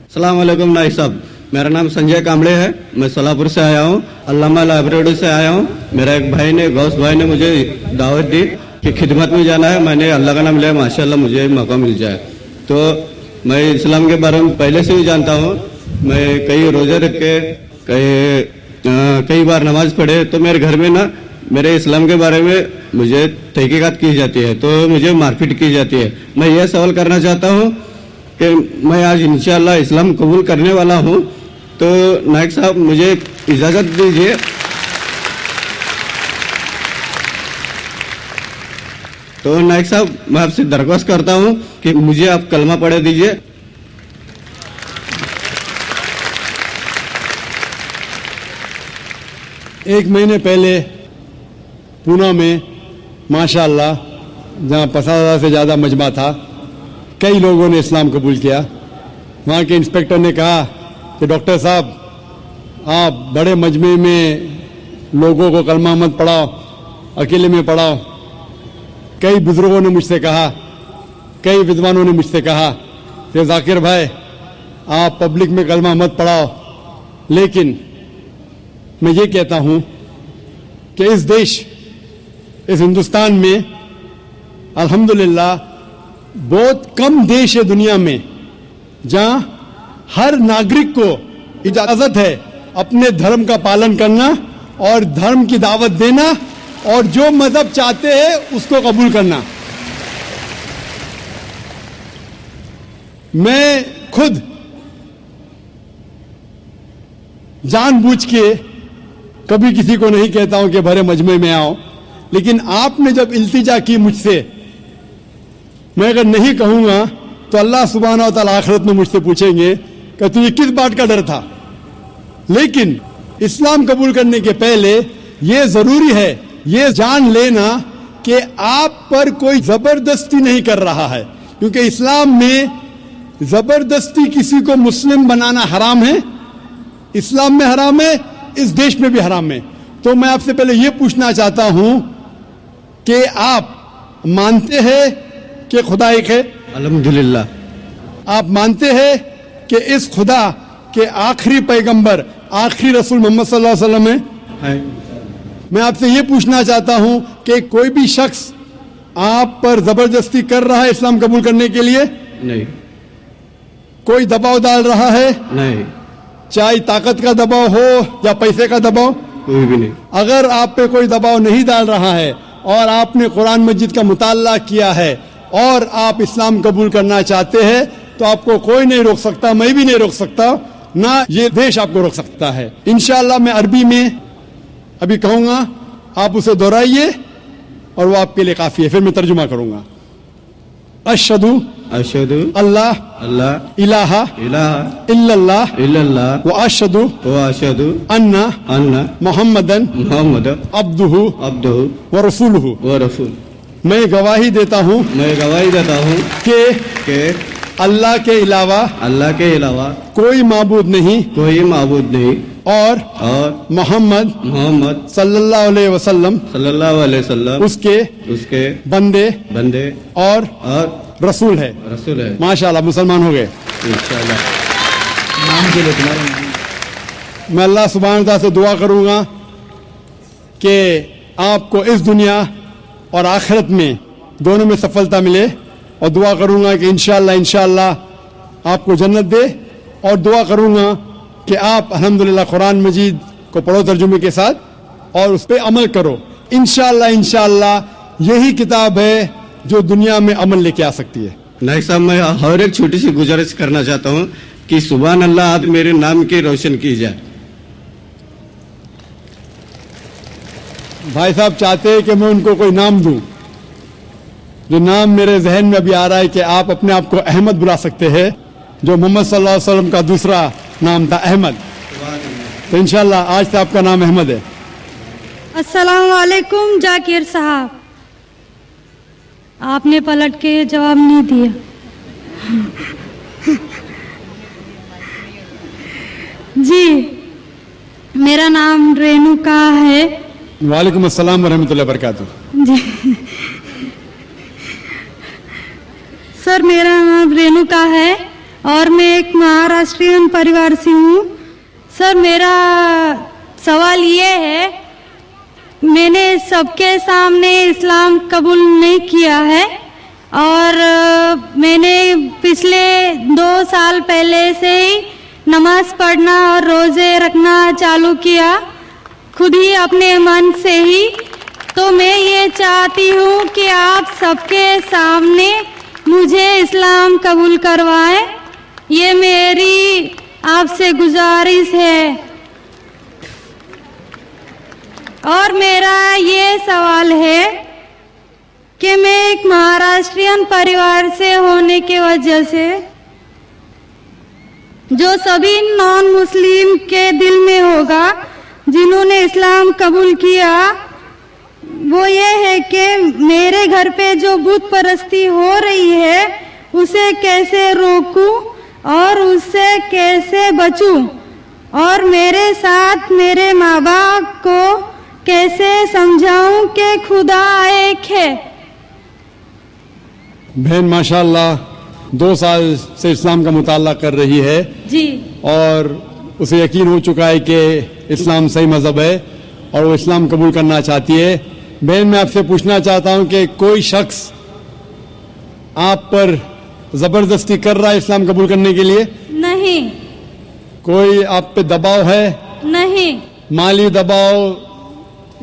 अस्सलाम वालेकुम नाइक साहब, मेरा नाम संजय कामड़े है। मैं सोलापुर से आया हूँ, अल्लामा लाइब्रेरी से आया हूँ। मेरा एक भाई ने, गौस भाई ने मुझे दावत दी कि खिदमत में जाना है। मैंने अल्लाह का नाम लिया, माशाल्लाह मुझे मौका मिल जाए। तो मैं इस्लाम के बारे में पहले से ही जानता हूँ। मैं कई रोज़े रख के कई बार नमाज पढ़े, तो मेरे घर में ना मेरे इस्लाम के बारे में मुझे तहकीकात की जाती है, तो मुझे मारपीट की जाती है। मैं ये सवाल करना चाहता हूँ कि मैं आज इंशाअल्लाह इस्लाम कबूल करने वाला हूँ, तो नायक साहब मुझे इजाज़त दीजिए। तो नायक साहब मैं आपसे दरख्वास्त करता हूँ कि मुझे आप कलमा पढ़े दीजिए। एक महीने पहले पूना में माशाअल्लाह, जहाँ 50,000 से ज़्यादा मजमा था, कई लोगों ने इस्लाम कबूल किया। वहाँ के इंस्पेक्टर ने कहा कि डॉक्टर साहब, आप बड़े मजमे में लोगों को कलमा मत पढ़ाओ, अकेले में पढ़ाओ। कई बुजुर्गों ने मुझसे कहा, कई विद्वानों ने मुझसे कहा कि जाकिर भाई, आप पब्लिक में कलमा मत पढ़ाओ। लेकिन मैं ये कहता हूँ कि इस देश, इस हिंदुस्तान में अल्हम्दुलिल्लाह बहुत कम देश है दुनिया में जहां हर नागरिक को इजाजत है अपने धर्म का पालन करना और धर्म की दावत देना और जो मजहब चाहते हैं उसको कबूल करना। मैं खुद जानबूझ के कभी किसी को नहीं कहता हूं कि भरे मजमे में आओ, लेकिन आपने जब इल्तिजा की मुझसे, मैं अगर नहीं कहूंगा तो अल्लाह सुब्हानहू व तआला आखिरत में मुझसे पूछेंगे कि तुझे किस बात का डर था। लेकिन इस्लाम कबूल करने के पहले ये जरूरी है ये जान लेना कि आप पर कोई जबरदस्ती नहीं कर रहा है, क्योंकि इस्लाम में जबरदस्ती किसी को मुस्लिम बनाना हराम है। इस्लाम में हराम है, इस देश में भी हराम है। तो मैं आपसे पहले ये पूछना चाहता हूं कि आप मानते हैं कि खुदा एक है? अल्हम्दुलिल्लाह। आप मानते हैं कि इस खुदा के आखिरी पैगंबर, आखिरी रसूल मोहम्मद सल्लल्लाहु अलैहि वसल्लम है? मैं आपसे ये पूछना चाहता हूं कि कोई भी शख्स आप पर जबरदस्ती कर रहा है इस्लाम कबूल करने के लिए? नहीं। कोई दबाव डाल रहा है? नहीं। चाहे ताकत का दबाव हो या पैसे का दबाव? कोई भी नहीं। अगर आप पे कोई दबाव नहीं डाल रहा है और आपने कुरान मस्जिद का मुताला किया है और आप इस्लाम कबूल करना चाहते हैं, तो आपको कोई नहीं रोक सकता, मैं भी नहीं रोक सकता, ना ये देश आपको रोक सकता है। इंशाअल्लाह मैं अरबी में अभी कहूंगा, आप उसे दोहराइए और वो आपके लिए काफी है, फिर मैं तर्जुमा करूंगा। अशहदु अशहदु अल्लाह अल्लाह इलाहा इलाहा इल्लल्लाह इल्लल्लाह व अशहदु अन्ना मुहम्मदन अब्दुहु व रसूलुहु। मैं गवाही देता हूँ कि अल्लाह के अलावा कोई माबूद नहीं और मोहम्मद सल्लल्लाहु अलैहि वसल्लम उसके बंदे और रसूल है। माशाअल्लाह, मुसलमान हो गए इंशाअल्लाह। मैं अल्लाह सुब्हानहू व तआला से दुआ करूंगा कि आपको इस दुनिया और आखिरत में दोनों में सफलता मिले, और दुआ करूंगा कि इंशाअल्लाह आपको जन्नत दे, और दुआ करूंगा कि आप अल्हम्दुलिल्लाह कुरान मजीद को पढ़ो तर्जुमे के साथ और उस पर अमल करो। इंशाअल्लाह यही किताब है जो दुनिया में अमल लेके आ सकती है। नाइक साहब, मैं और एक छोटी सी गुजारिश करना चाहता हूँ कि सुभान अल्लाह आप मेरे नाम की रोशन की जाए। भाई साहब चाहते हैं कि मैं उनको कोई नाम दूं, जो नाम मेरे जहन में अभी आ रहा है कि आप अपने आप को अहमद बुला सकते हैं, जो मोहम्मद सल्लल्लाहु अलैहि वसल्लम का दूसरा नाम था अहमद। तो इंशाअल्लाह आज से आपका नाम अहमद है। अस्सलाम वालेकुम जाकिर साहब, आपने पलट के जवाब नहीं दिया। जी, मेरा नाम रेणुका है। वालेकुम अस्सलाम व रहमतुल्लाहि व बरकातुहू। जी सर, मेरा नाम रेणुका है और मैं एक महाराष्ट्रियन परिवार से हूँ। सर मेरा सवाल ये है, मैंने सबके सामने इस्लाम कबूल नहीं किया है और मैंने पिछले 2 साल पहले से ही नमाज पढ़ना और रोज़े रखना चालू किया, खुद ही अपने मन से ही। तो मैं ये चाहती हूँ कि आप सबके सामने मुझे इस्लाम कबूल करवाएं, ये मेरी आपसे गुजारिश है। और मेरा ये सवाल है कि मैं एक महाराष्ट्रियन परिवार से होने की वजह से जो सभी नॉन मुस्लिम के दिल में होगा जिन्होंने इस्लाम कबूल किया, वो ये है कि मेरे घर पे जो बुत परस्ती हो रही है उसे कैसे रोकूं और उससे कैसे बचूं, और मेरे साथ मेरे माँ बाप को कैसे समझाऊं कि खुदा एक है। बहन माशाल्लाह 2 साल से इस्लाम का मुताला कर रही है जी, और उसे यकीन हो चुका है कि इस्लाम सही मज़हब है और वो इस्लाम कबूल करना चाहती है। बहन मैं आपसे पूछना चाहता हूं कि कोई शख्स आप पर ज़बरदस्ती कर रहा है इस्लाम कबूल करने के लिए? नहीं। कोई आप पे दबाव है? नहीं। माली दबाव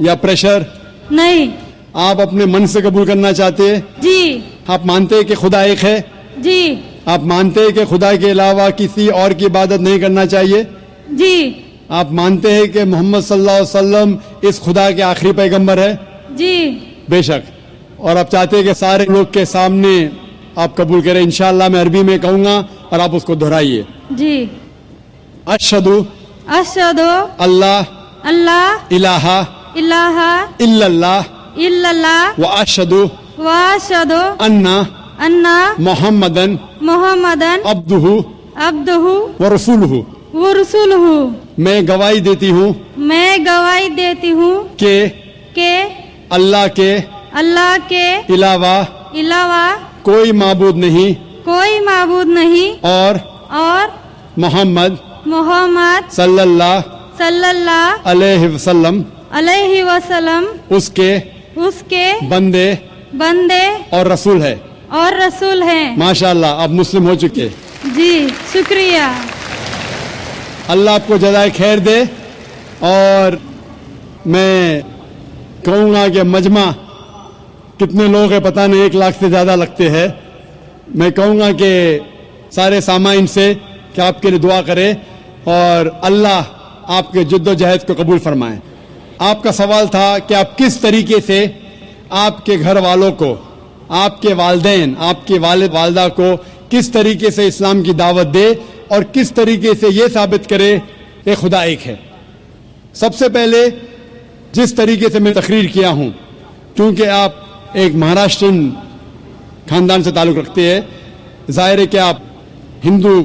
या प्रेशर? नहीं। आप अपने मन से कबूल करना चाहते हैं? जी। आप मानते हैं कि खुदा एक है? जी। आप मानते हैं कि खुदा के अलावा किसी और की इबादत नहीं करना चाहिए? जी। आप मानते हैं कि मोहम्मद सल्लल्लाहु अलैहि वसल्लम इस खुदा के आखिरी पैगंबर है? जी। बेशक। और आप चाहते हैं कि सारे लोग के सामने आप कबूल करें। इंशाअल्लाह मैं अरबी में कहूंगा और आप उसको दोहराइए। जी। अशहदु अशहदु अल्लाह अल्लाह इलाहा इलाहा इल्लल्लाह इल्लल्लाह व अशहदु व अशहदु अन्ना अन्ना मुहम्मदन मुहम्मदन अब्दुहु अब्दुहु व रसूलुहु। व रसूलुहु। मैं गवाही देती हूँ मैं गवाही देती हूँ कि अल्लाह के अलावा कोई माबूद माबूद नहीं और मोहम्मद सल्लल्लाहु अलैहि वसल्लम उसके बंदे और रसूल है। माशाअल्लाह आप मुस्लिम हो चुके। जी शुक्रिया। अल्लाह आपको जज़ाए खैर दे। और मैं कहूँगा कि मजमा कितने लोग हैं पता नहीं, 1 लाख से ज़्यादा लगते हैं। मैं कहूँगा कि सारे सामाइन से कि आपके लिए दुआ करें और अल्लाह आपके जद्दोजहद को कबूल फरमाए। आपका सवाल था कि आप किस तरीके से आपके घर वालों को, आपके वालिदैन, आपके वालिद वालदा को किस तरीके से इस्लाम की दावत दे और किस तरीके से ये साबित करे कि खुदा एक है। सबसे पहले जिस तरीके से मैं तकरीर किया हूँ, क्योंकि आप एक महाराष्ट्रियन खानदान से ताल्लुक़ रखते हैं, ज़ाहिर है कि आप हिंदू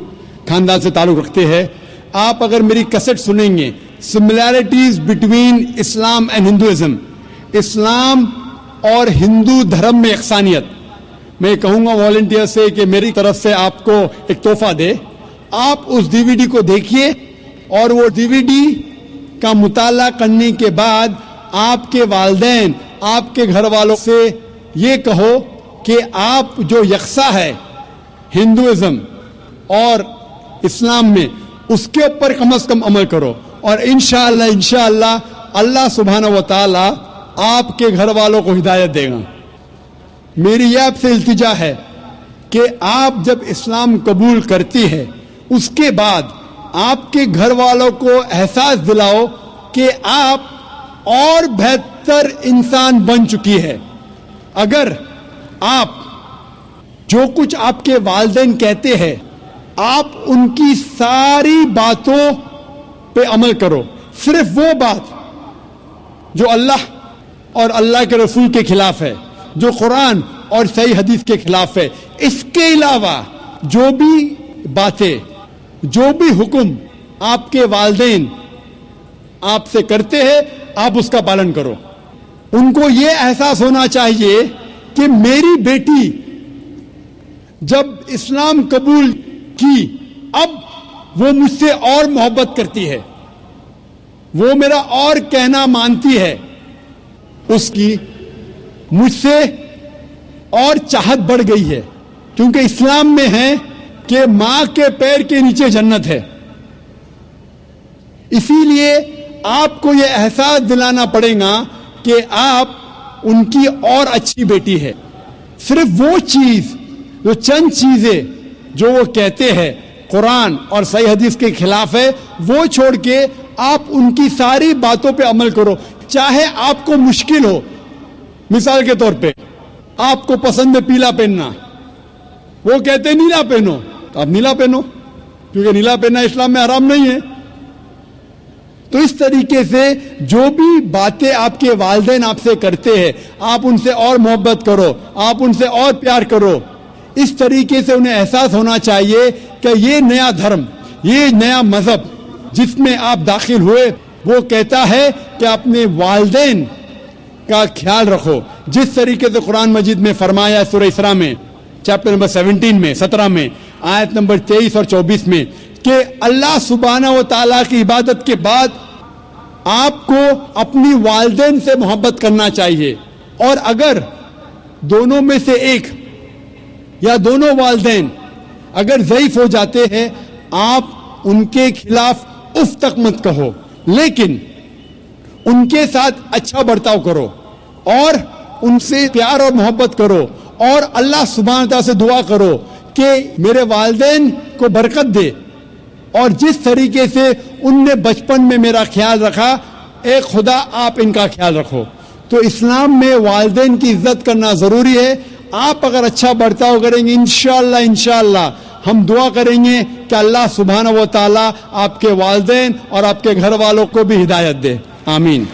खानदान से ताल्लुक़ रखते हैं। आप अगर मेरी कैसेट सुनेंगे similarities between Islam and Hinduism, Islam और हिंदू धर्म में यकसानियत, मैं कहूँगा वॉलंटियर से कि मेरी तरफ से आपको एक तोहफा दे। आप उस डीवीडी को देखिए और वो डीवीडी का मुताला करने के बाद आपके वालिदैन, आपके घर वालों से ये कहो कि आप जो यकसा है हिंदुइज्म और इस्लाम में, उसके ऊपर कम से कम अमल करो और इंशाअल्लाह अल्लाह सुब्हानहू व तआला आपके घर वालों को हिदायत देगा। मेरी यह आपसे इल्तिजा है कि आप जब इस्लाम कबूल करती है उसके बाद आपके घर वालों को एहसास दिलाओ कि आप और बेहतर इंसान बन चुकी है। अगर आप जो कुछ आपके वालिदैन कहते हैं आप उनकी सारी बातों पे अमल करो, सिर्फ वो बात जो अल्लाह और अल्लाह के रसूल के खिलाफ है, जो कुरान और सही हदीस के खिलाफ है। इसके अलावा जो भी बातें, जो भी हुक्म आपके वालिदैन आपसे करते हैं आप उसका पालन करो। उनको ये एहसास होना चाहिए कि मेरी बेटी जब इस्लाम कबूल की اب وہ مجھ سے اور محبت کرتی ہے, وہ میرا اور کہنا مانتی ہے, اس کی مجھ سے اور چاہت بڑھ گئی ہے, کیونکہ اسلام میں ہے کہ ماں کے پیر کے نیچے جنت ہے. اسی لیے آپ کو یہ احساس دلانا پڑے گا کہ آپ ان کی اور اچھی بیٹی ہے. صرف وہ چیز, جو چند چیزیں جو وہ کہتے ہیں قرآن اور صحیح حدیث کے خلاف ہے, وہ چھوڑ کے آپ ان کی ساری باتوں پہ عمل کرو, چاہے آپ کو مشکل ہو. مثال کے طور پہ آپ کو پسند ہے پیلا پہننا, وہ کہتے ہیں نیلا پہنو, تو آپ نیلا پہنو, کیونکہ نیلا پہننا اسلام میں حرام نہیں ہے. تو اس طریقے سے جو بھی باتیں آپ کے والدین آپ سے کرتے ہیں, آپ ان سے اور محبت کرو, آپ ان سے اور پیار کرو. اس طریقے سے انہیں احساس ہونا چاہیے کہ یہ نیا دھرم, یہ نیا مذہب جس میں آپ داخل ہوئے, وہ کہتا ہے کہ اپنے والدین کا خیال رکھو, جس طریقے سے قرآن مجید میں فرمایا سورہ اسراء میں چیپٹر نمبر 17 میں آیت نمبر 23 اور 24 میں کہ اللہ سبحانہ و تعالیٰ کی عبادت کے بعد آپ کو اپنی والدین سے محبت کرنا چاہیے, اور اگر دونوں میں سے ایک یا دونوں والدین اگر ضعیف ہو جاتے ہیں, آپ ان کے خلاف اف تک مت کہو, لیکن ان کے ساتھ اچھا برتاؤ کرو اور ان سے پیار اور محبت کرو, اور اللہ سبحانہ تعالیٰ سے دعا کرو کہ میرے والدین کو برکت دے, اور جس طریقے سے ان نے بچپن میں میرا خیال رکھا, اے خدا آپ ان کا خیال رکھو. تو اسلام میں والدین کی عزت کرنا ضروری ہے. آپ اگر اچھا برتاؤ کریں گے انشاءاللہ ہم دعا کریں گے کہ اللہ سبحانہ و تعالیٰ آپ کے والدین اور آپ کے گھر والوں کو بھی ہدایت دے. آمین.